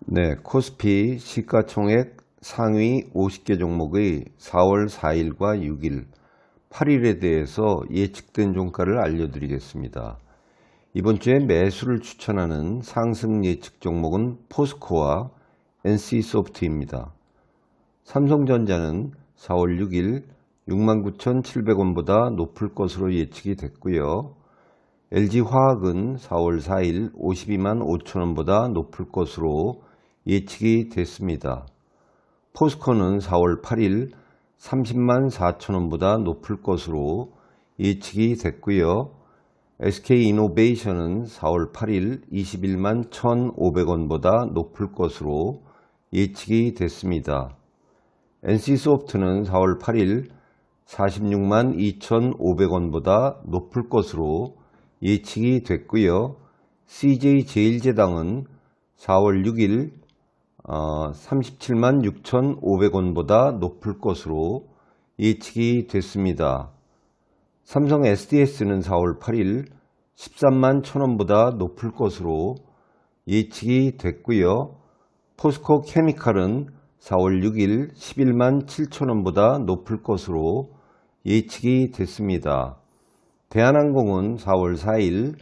네, 코스피 시가총액 상위 50개 종목의 4월 4일과 6일, 8일에 대해서 예측된 종가를 알려드리겠습니다. 이번 주에 매수를 추천하는 상승 예측 종목은 포스코와 NC소프트입니다. 삼성전자는 4월 6일 69,700원보다 높을 것으로 예측이 됐고요. LG화학은 4월 4일 52만 5천원보다 높을 것으로 예측이 됐습니다. 포스코는 4월 8일 30만 4천원보다 높을 것으로 예측이 됐고요. SK이노베이션은 4월 8일 21만 1,500원보다 높을 것으로 예측이 됐습니다. NC소프트는 4월 8일 46만 2,500원보다 높을 것으로 예측이 됐고요. CJ제일제당은 4월 6일 37만 6,500원보다 높을 것으로 예측이 됐습니다. 삼성 SDS는 4월 8일 13만 1,000원보다 높을 것으로 예측이 됐고요. 포스코 케미칼은 4월 6일 11만 7천원보다 높을 것으로 예측이 됐습니다. 대한항공은 4월 4일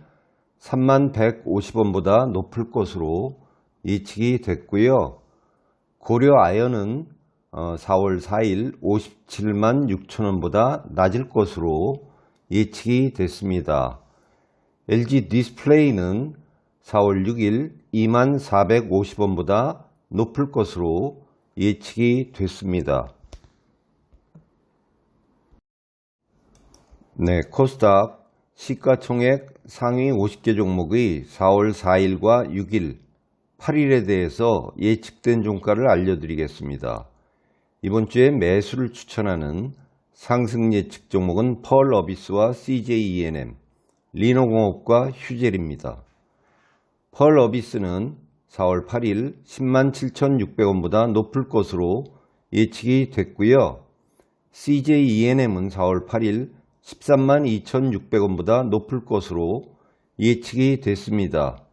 3만 150원보다 높을 것으로 예측이 됐고요. 고려아연은 4월 4일 57만 6천원보다 낮을 것으로 예측이 됐습니다. LG디스플레이는 4월 6일 2만 450원보다 높을 것으로 예측이 됐습니다. 네, 코스닥 시가총액 상위 50개 종목의 4월 4일과 6일, 8일에 대해서 예측된 종가를 알려드리겠습니다. 이번 주에 매수를 추천하는 상승 예측 종목은 펄어비스와 CJENM, 리노공업과 휴젤입니다. 펄어비스는 4월 8일 10만 7,600원보다 높을 것으로 예측이 됐고요. CJENM은 4월 8일 13만 2,600원보다 높을 것으로 예측이 됐습니다.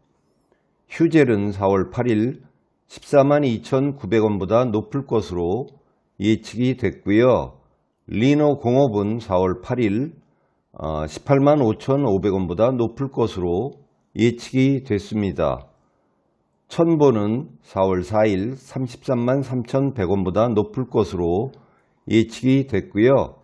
휴젤은 4월 8일 14만 2,900원보다 높을 것으로 예측이 됐고요. 리노공업은 4월 8일 18만 5,500원보다 높을 것으로 예측이 됐습니다. 천보는 4월 4일 33만 3,100원보다 높을 것으로 예측이 됐고요.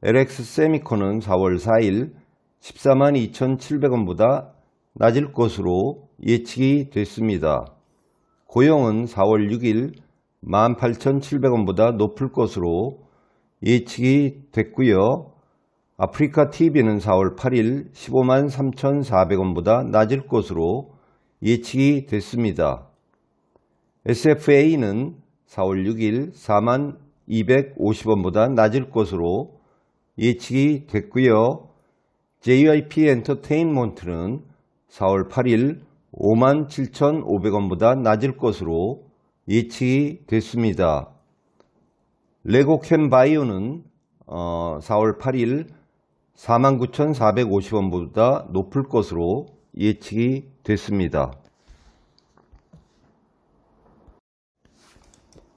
LX세미콘은 4월 4일 14만 2,700원보다 낮을 것으로 예측이 됐습니다. 고영은 4월 6일 18,700원보다 높을 것으로 예측이 됐고요. 아프리카TV는 4월 8일 15만 3,400원보다 낮을 것으로 예측이 됐습니다. SFA는 4월 6일 4만 250원보다 낮을 것으로 예측이 됐고요. JYP 엔터테인먼트는 4월 8일 5만 7,500원보다 낮을 것으로 예측이 됐습니다. 레고캠바이오는 4월 8일 4만 9,450원보다 높을 것으로 예측이 됐습니다.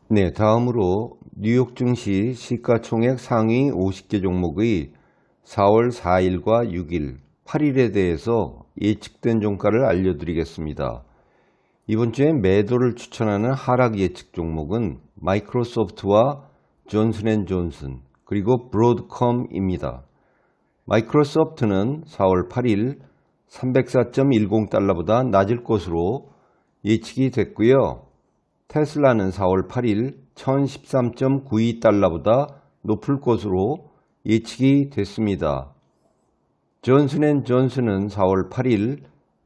네, 다음으로 뉴욕 증시 시가총액 상위 50개 종목의 4월 4일과 6일, 8일에 대해서 예측된 종가를 알려드리겠습니다. 이번 주에 매도를 추천하는 하락 예측 종목은 마이크로소프트와 존슨앤존슨 그리고 브로드컴입니다. 마이크로소프트는 4월 8일 304.10달러보다 낮을 것으로 예측이 됐고요. 테슬라는 4월 8일 1013.92달러보다 높을 것으로 예측이 됐습니다. 존슨앤존슨은 4월 8일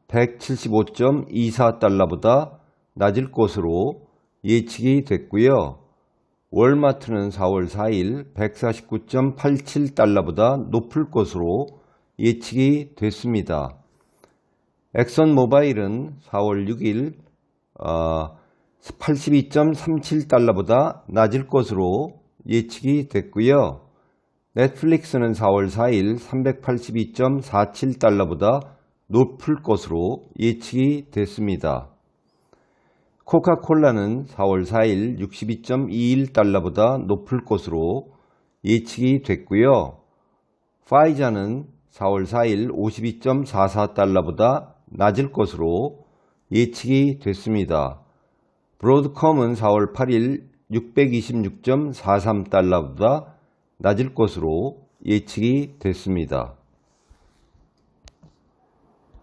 175.24달러보다 낮을 것으로 예측이 됐고요. 월마트는 4월 4일 149.87달러보다 높을 것으로 예측이 됐습니다. 엑선모바일은 4월 6일 82.37달러보다 낮을 것으로 예측이 됐고요. 넷플릭스는 4월 4일 382.47달러보다 높을 것으로 예측이 됐습니다. 코카콜라는 4월 4일 62.21달러보다 높을 것으로 예측이 됐고요. 파이자는 4월 4일 52.44달러보다 낮을 것으로 예측이 됐습니다. 브로드컴은 4월 8일 626.43달러보다 낮을 것으로 예측이 됐습니다.